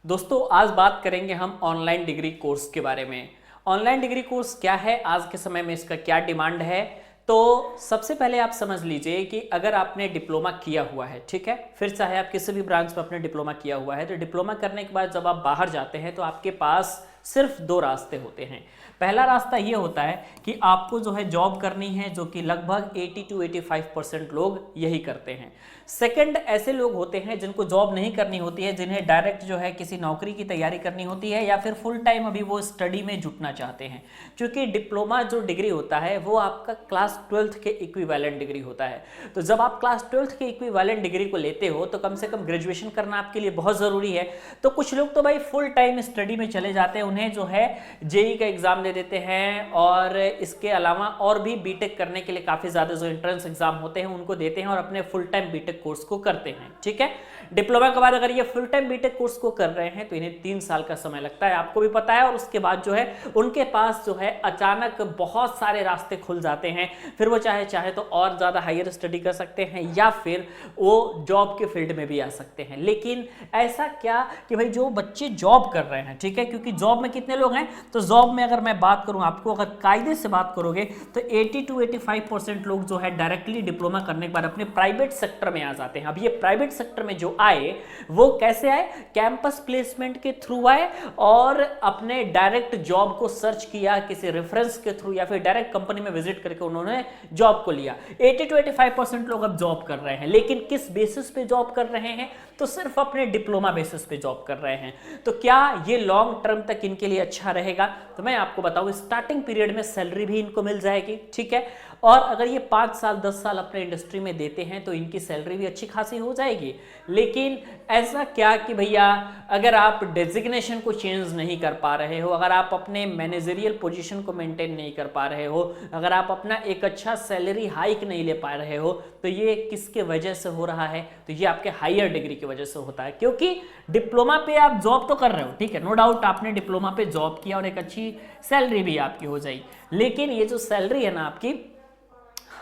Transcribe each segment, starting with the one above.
दोस्तों आज बात करेंगे हम ऑनलाइन डिग्री कोर्स के बारे में। ऑनलाइन डिग्री कोर्स क्या है, आज के समय में इसका क्या डिमांड है। तो सबसे पहले आप समझ लीजिए कि अगर आपने डिप्लोमा किया हुआ है, ठीक है, फिर चाहे आप किसी भी ब्रांच में अपने डिप्लोमा किया हुआ है, तो डिप्लोमा करने के बाद जब आप बाहर जाते हैं तो आपके पास सिर्फ दो रास्ते होते हैं। पहला रास्ता ये होता है कि आपको जो है जॉब करनी है, जो कि लगभग 80 to 85% लोग यही करते हैं। सेकंड, ऐसे लोग होते हैं जिनको जॉब नहीं करनी होती है, जिन्हें डायरेक्ट जो है किसी नौकरी की तैयारी करनी होती है या फिर फुल टाइम अभी वो स्टडी में जुटना चाहते हैं। क्योंकि डिप्लोमा जो डिग्री होता है वो आपका क्लास 12th के इक्विवेलेंट डिग्री होता है। तो जब आप क्लास 12th के इक्विवेलेंट डिग्री को लेते हो तो कम से कम ग्रेजुएशन करना आपके लिए बहुत ज़रूरी है। तो कुछ लोग तो भाई फुल टाइम स्टडी में चले जाते हैं, उन्हें जो है जेई का एग्जाम दे देते हैं और इसके अलावा और भी बीटेक करने के लिए काफ़ी ज़्यादा जो एंट्रेंस एग्जाम होते हैं उनको देते हैं और अपने फुल टाइम बीटेक कोर्स को करते हैं। ठीक है, डिप्लोमा के बाद अगर ये फुल टाइम बीटेक कोर्स को कर रहे हैं तो इन्हें 3 साल का समय लगता है, आपको भी पता है। और उसके बाद जो है उनके पास जो है अचानक बहुत सारे रास्ते खुल जाते हैं। फिर वो चाहे तो और ज़्यादा हायर स्टडी कर सकते हैं या फिर वो जॉब के फील्ड में भी आ सकते हैं। लेकिन ऐसा क्या कि भाई जो बच्चे जॉब कर रहे हैं, ठीक है, क्योंकि जॉब में कितने लोग हैं, तो जॉब में अगर मैं बात करूं आपको, अगर कायदे से बात करोगे तो 80 to 85% लोग जो है डायरेक्टली डिप्लोमा करने के बाद अपने प्राइवेट सेक्टर में आ जाते हैं। अब ये प्राइवेट सेक्टर में जो आए वो कैसे आए, कैंपस प्लेसमेंट के थ्रू आए और अपने डायरेक्ट जॉब को सर्च किया किसी रेफरेंस के थ्रू या फिर डायरेक्ट कंपनी में विजिट करके उन्होंने जॉब को लिया। 80 to 85% लोग अब जॉब कर रहे हैं, लेकिन किस बेसिस पे जॉब कर रहे हैं, तो सिर्फ अपने डिप्लोमा बेसिस पे जॉब कर रहे हैं। तो क्या ये लॉन्ग टर्म तक इनके लिए अच्छा रहेगा? तो मैं आपको बताऊं, स्टार्टिंग पीरियड में सैलरी भी इनको मिल जाएगी, ठीक है, और अगर ये 5 साल 10 साल अपने इंडस्ट्री में देते हैं तो इनकी सैलरी भी अच्छी खासी हो जाएगी। लेकिन ऐसा क्या कि भैया अगर आप डेजिग्नेशन को चेंज नहीं कर पा रहे हो, अगर आप अपने मैनेजरियल पोजीशन को मेंटेन नहीं कर पा रहे हो, अगर आप अपना एक अच्छा सैलरी हाइक नहीं ले पा रहे हो, तो ये किसके वजह से हो रहा है? तो ये आपके हायर डिग्री की वजह से होता है। क्योंकि डिप्लोमा पे आप जॉब तो कर रहे हो, ठीक है, नो डाउट आपने डिप्लोमा पे जॉब किया और एक अच्छी सैलरी भी आपकी हो जाएगी, लेकिन ये जो सैलरी है ना आपकी,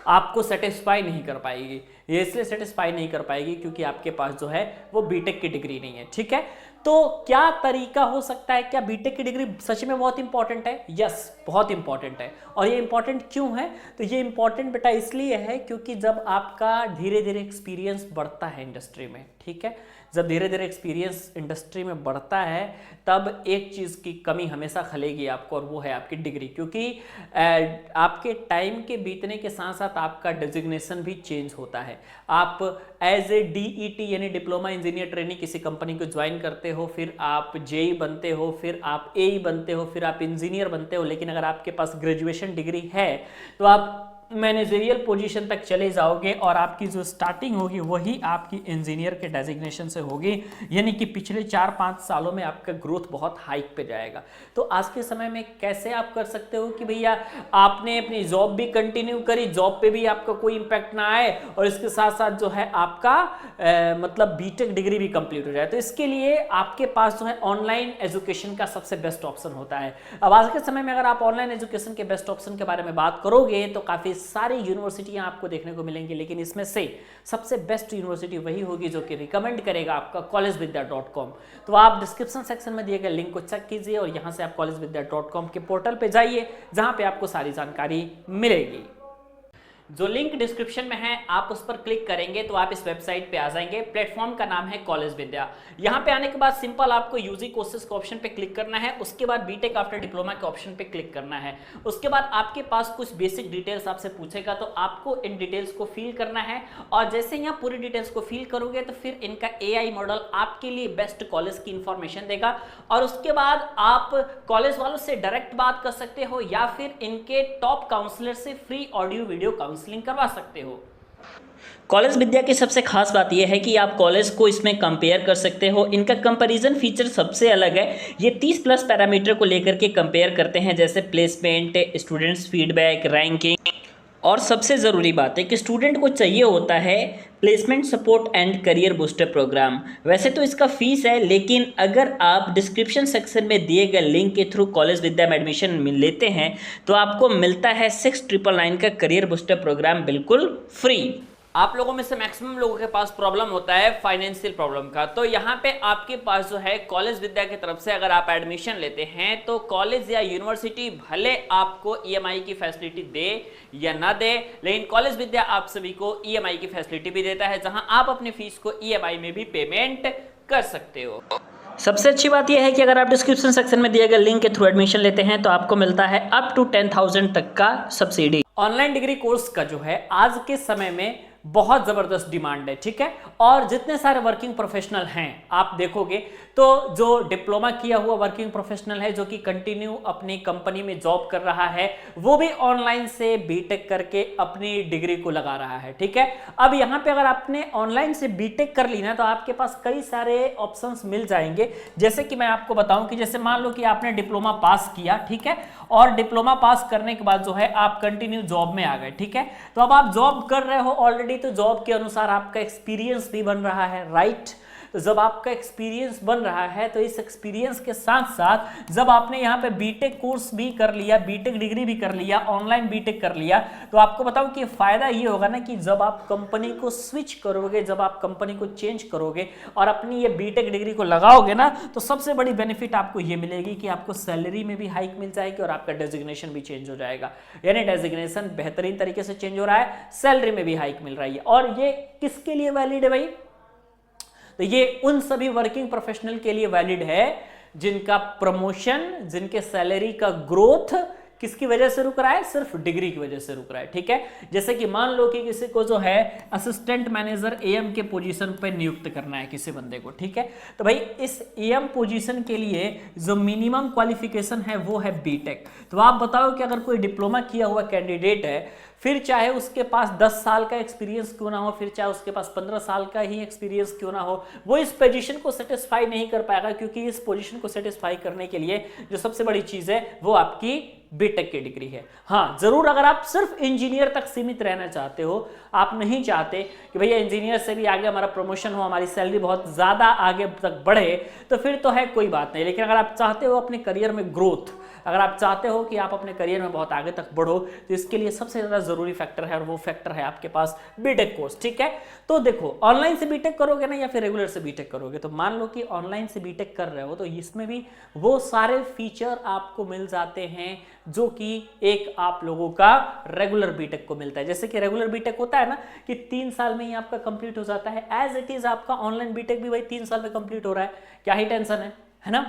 आपको सेटिस्फाई नहीं कर पाएगी। ये इसलिए सेटिस्फाई नहीं कर पाएगी क्योंकि आपके पास जो है वो बीटेक की डिग्री नहीं है, ठीक है। तो क्या तरीका हो सकता है? क्या बीटेक की डिग्री सच में बहुत इंपॉर्टेंट है? यस, बहुत इंपॉर्टेंट है। और ये इंपॉर्टेंट क्यों है? तो ये इंपॉर्टेंट बेटा इसलिए है क्योंकि जब आपका धीरे धीरे एक्सपीरियंस बढ़ता है इंडस्ट्री में, ठीक है, जब धीरे धीरे एक्सपीरियंस इंडस्ट्री में बढ़ता है तब एक चीज़ की कमी हमेशा खलेगी आपको, और वो है आपकी डिग्री। क्योंकि आपके टाइम के बीतने के साथ साथ आपका डेजिग्नेशन भी चेंज होता है। आप एज ए डीईटी यानी डिप्लोमा इंजीनियर ट्रेनिंग किसी कंपनी को ज्वाइन करते हो, फिर आप जेई बनते हो, फिर आप एई बनते हो, फिर आप इंजीनियर बनते हो। लेकिन अगर आपके पास ग्रेजुएशन डिग्री है तो आप मैनेजरियल पोजीशन तक चले जाओगे और आपकी जो स्टार्टिंग होगी वही आपकी इंजीनियर के डेजिग्नेशन से होगी, यानी कि पिछले 4-5 सालों में आपका ग्रोथ बहुत हाइक पे जाएगा। तो आज के समय में कैसे आप कर सकते हो कि भैया आपने अपनी जॉब भी कंटिन्यू करी, जॉब पे भी आपका कोई इंपैक्ट ना आए और इसके साथ साथ जो है आपका मतलब बीटेक डिग्री भी कंप्लीट हो जाए? तो इसके लिए आपके पास जो है ऑनलाइन एजुकेशन का सबसे बेस्ट ऑप्शन होता है। अब आज के समय में अगर आप ऑनलाइन एजुकेशन के बेस्ट ऑप्शन के बारे में बात करोगे तो काफ़ी सारी यूनिवर्सिटियां आपको देखने को मिलेंगी, लेकिन इसमें से सबसे बेस्ट यूनिवर्सिटी वही होगी जो कि रिकमेंड करेगा आपका collegevidya.com। तो आप डिस्क्रिप्शन सेक्शन में दिए गए लिंक को चेक कीजिए और यहां से आप collegevidya.com के पोर्टल पे जाइए जहां पे आपको सारी जानकारी मिलेगी। जो लिंक डिस्क्रिप्शन में है आप उस पर क्लिक करेंगे तो आप इस वेबसाइट पे आ जाएंगे। प्लेटफॉर्म का नाम है कॉलेज विद्या। यहाँ पे आने के बाद सिंपल आपको यूजी कोर्सेज के ऑप्शन पे क्लिक करना है, उसके बाद बीटेक आफ्टर डिप्लोमा के ऑप्शन पे क्लिक करना है। उसके बाद आपके पास कुछ बेसिक डिटेल्स आपसे पूछेगा, तो आपको इन डिटेल्स को फिल करना है और जैसे यहाँ पूरी डिटेल्स को फिल करोगे तो फिर इनका AI मॉडल आपके लिए बेस्ट कॉलेज की इंफॉर्मेशन देगा और उसके बाद आप कॉलेज वालों से डायरेक्ट बात कर सकते हो या फिर इनके टॉप काउंसलर से फ्री ऑडियो वीडियो काउंसलिंग करवा सकते हो। कॉलेज विद्या की सबसे खास बात यह है कि आप कॉलेज को इसमें कंपेयर कर सकते हो। इनका कंपैरिजन फीचर सबसे अलग है। ये 30+ पैरामीटर को लेकर के कंपेयर करते हैं, जैसे प्लेसमेंट, स्टूडेंट्स फीडबैक, रैंकिंग, और सबसे ज़रूरी बात है कि स्टूडेंट को चाहिए होता है placement support and career booster programme. वैसे तो इसका फीस है, लेकिन अगर आप डिस्क्रिप्शन सेक्शन में दिए गए लिंक के थ्रू कॉलेज विद्या में एडमिशन लेते हैं तो आपको मिलता है 6999 का करियर बूस्टर प्रोग्राम बिल्कुल फ्री। आप लोगों में से मैक्सिमम लोगों के पास प्रॉब्लम होता है फाइनेंशियल प्रॉब्लम का। तो यहाँ पे आपके पास जो है कॉलेज विद्या की तरफ से अगर आप एडमिशन लेते हैं तो कॉलेज या यूनिवर्सिटी भले आपको ईएमआई की फैसिलिटी दे या ना दे, लेकिन कॉलेज विद्या आप सभी को ईएमआई की फैसिलिटी भी देता है, जहां आप अपनी फीस को ईएमआई में भी पेमेंट कर सकते हो। सबसे अच्छी बात यह है कि अगर आप डिस्क्रिप्शन सेक्शन में दिए गए लिंक के थ्रू एडमिशन लेते हैं तो आपको मिलता है अप टू 10,000 तक का सब्सिडी। ऑनलाइन डिग्री कोर्स का जो है आज के समय में बहुत जबरदस्त डिमांड है, ठीक है। और जितने सारे वर्किंग प्रोफेशनल हैं आप देखोगे तो जो डिप्लोमा किया हुआ वर्किंग प्रोफेशनल है जो कि कंटिन्यू अपनी कंपनी में जॉब कर रहा है, वो भी ऑनलाइन से बीटेक करके अपनी डिग्री को लगा रहा है, ठीक है। अब यहाँ पे अगर आपने ऑनलाइन से बीटेक कर ली ना तो आपके पास कई सारे ऑप्शंस मिल जाएंगे। जैसे कि मैं आपको बताऊं कि जैसे मान लो कि आपने डिप्लोमा पास किया, ठीक है, और डिप्लोमा पास करने के बाद जो है आप कंटिन्यू जॉब में आ गए, ठीक है। तो अब आप जॉब कर रहे हो ऑलरेडी, तो जॉब के अनुसार आपका एक्सपीरियंस भी बन रहा है, राइट। तो जब आपका एक्सपीरियंस बन रहा है तो इस एक्सपीरियंस के साथ साथ जब आपने यहाँ पे बीटेक कोर्स भी कर लिया, बीटेक डिग्री भी कर लिया, ऑनलाइन बीटेक कर लिया, तो आपको बताऊं कि फायदा ये होगा ना कि जब आप कंपनी को स्विच करोगे, जब आप कंपनी को चेंज करोगे और अपनी ये बीटेक डिग्री को लगाओगे ना, तो सबसे बड़ी बेनिफिट आपको ये मिलेगी कि आपको सैलरी में भी हाइक मिल जाएगी और आपका डेजिग्नेशन भी चेंज हो जाएगा। यानी डेजिग्नेशन बेहतरीन तरीके से चेंज हो रहा है, सैलरी में भी हाइक मिल रही है। और ये किसके लिए वैलिड है भाई? तो ये उन सभी वर्किंग प्रोफेशनल के लिए वैलिड है जिनका प्रमोशन, जिनके सैलरी का ग्रोथ किसकी वजह से रुक रहा है? सिर्फ डिग्री की वजह से रुक रहा है, ठीक है। जैसे कि मान लो कि किसी को जो है असिस्टेंट मैनेजर एएम के पोजीशन पे नियुक्त करना है किसी बंदे को, ठीक है। तो भाई इस एएम पोजीशन के लिए जो मिनिमम क्वालिफिकेशन है वो है बीटेक। तो आप बताओ कि अगर कोई डिप्लोमा किया हुआ कैंडिडेट है, फिर चाहे उसके पास 10 साल का एक्सपीरियंस क्यों ना हो, फिर चाहे उसके पास 15 साल का ही एक्सपीरियंस क्यों ना हो, वो इस पोजीशन को सेटिस्फाई नहीं कर पाएगा, क्योंकि इस पोजीशन को सेटिस्फाई करने के लिए जो सबसे बड़ी चीज है वो आपकी बीटेक की डिग्री है। हाँ जरूर, अगर आप सिर्फ इंजीनियर तक सीमित रहना चाहते हो, आप नहीं चाहते कि भैया इंजीनियर से भी आगे हमारा प्रमोशन हो, हमारी सैलरी बहुत ज्यादा आगे तक बढ़े, तो फिर तो है कोई बात नहीं। लेकिन अगर आप चाहते हो अपने करियर में ग्रोथ, अगर आप चाहते हो कि आप अपने करियर में बहुत आगे तक बढ़ो, तो इसके लिए सबसे ज्यादा जरूरी फैक्टर है और वो फैक्टर है आपके पास बीटेक कोर्स, ठीक है। तो देखो ऑनलाइन से बीटेक करोगे ना या फिर रेगुलर से बीटेक करोगे, तो मान लो कि ऑनलाइन से बीटेक कर रहे हो तो इसमें भी वो सारे फीचर आपको मिल जाते हैं जो कि एक आप लोगों का रेगुलर बीटेक को मिलता है। जैसे कि रेगुलर बीटेक होता है ना कि 3 साल में ही आपका कंप्लीट हो जाता है, एज इट इज आपका ऑनलाइन बीटेक भी भाई 3 साल में कंप्लीट हो रहा है। क्या ही टेंशन है ना।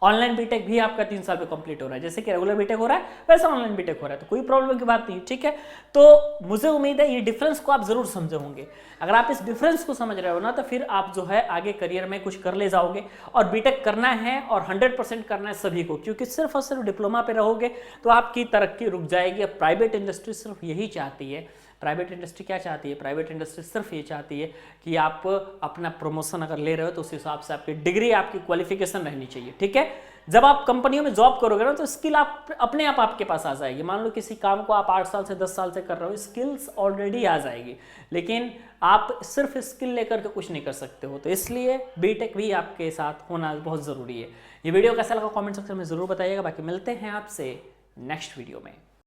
ऑनलाइन बीटेक भी आपका 3 साल में कंप्लीट हो रहा है, जैसे कि रेगुलर बीटेक हो रहा है वैसा ऑनलाइन बीटेक हो रहा है, तो कोई प्रॉब्लम की बात नहीं, ठीक है। तो मुझे उम्मीद है ये डिफरेंस को आप जरूर समझे होंगे। अगर आप इस डिफरेंस को समझ रहे हो ना तो फिर आप जो है आगे करियर में कुछ कर ले जाओगे। और बीटेक करना है और 100% करना है सभी को, क्योंकि सिर्फ और सिर्फ डिप्लोमा पे रहोगे तो आपकी तरक्की रुक जाएगी। प्राइवेट इंडस्ट्री सिर्फ यही चाहती है। प्राइवेट इंडस्ट्री क्या चाहती है? प्राइवेट इंडस्ट्री सिर्फ ये चाहती है कि आप अपना प्रमोशन अगर ले रहे हो तो उस हिसाब से आपकी डिग्री, आपकी क्वालिफिकेशन रहनी चाहिए, ठीक है। जब आप कंपनियों में जॉब करोगे ना तो स्किल आप अपने आप आपके पास आ जाएगी। मान लो किसी काम को आप 8 साल से 10 साल से कर रहे हो, स्किल्स ऑलरेडी आ जाएगी, लेकिन आप सिर्फ स्किल लेकर के कुछ नहीं कर सकते हो। तो इसलिए बीटेक भी आपके साथ होना बहुत ज़रूरी है। ये वीडियो कैसा लगा कमेंट सेक्शन में ज़रूर बताइएगा। बाकी मिलते हैं आपसे नेक्स्ट वीडियो में।